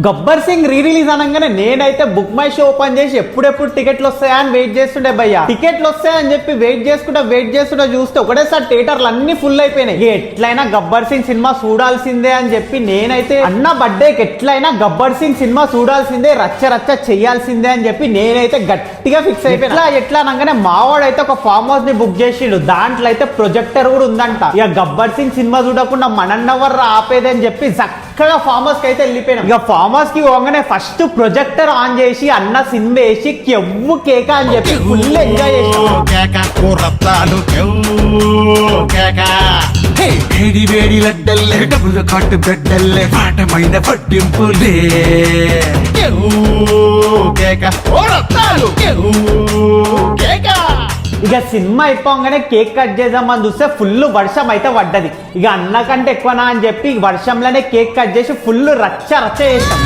Gabbar Singh re release అనగానే నేనైతే book my show open చేసి ఎప్పుడెప్పుడు టికెట్లు వస్తాయా అని వెయిట్ చేస్తుండే భయ్య. టికెట్లు వస్తాయని చెప్పి వెయిట్ చేసుకుంటా చూస్తే ఒకటేసారి థియేటర్లు అన్ని ఫుల్ అయిపోయినాయి. ఎట్లయినా గబ్బర్ సింగ్ సినిమా చూడాల్సిందే అని చెప్పి నేనైతే అన్న బర్త్డేకి ఎట్లయినా గబ్బర్ సింగ్ సినిమా చూడాల్సిందే, రచ్చ చెయ్యాల్సిందే అని చెప్పి నేనైతే గట్టిగా ఫిక్స్ అయిపోయినా. ఎట్లా అనగానే మావాడైతే ఒక ఫామ్ హౌస్ ని బుక్ చేసిండు. దాంట్లో అయితే ప్రొజెక్టర్ కూడా ఉందంట. ఇక గబ్బర్ సింగ్ సినిమా చూడకుండా మనన్నవర్ ఆపేదని చెప్పి చక్కగా ఫామ్ హౌస్ కి అయితే వెళ్ళిపోయినాం. ఇక ఫామ్ హౌస్ కి పోగానే ఫస్ట్ ప్రొజెక్టర్ ఆన్ చేసి అన్న సినిమా వేసి కెవ్వు కేక అని చెప్పి ఫుల్ ఎంజాయ్ వేడి వేడి లడ్డల్లే డబుల్ కాటు బ్రెడ్డల్లే పాఠమైన పట్టింపులే ఇక సినిమా అయిపోగానే కేక్ కట్ చేద్దామని చూస్తే ఫుల్ వర్షం అయితే పడ్డది. ఇక అన్నకంటే ఎక్కువనా అని చెప్పి వర్షంలోనే కేక్ కట్ చేసి ఫుల్ రచ్చ చేస్తాం.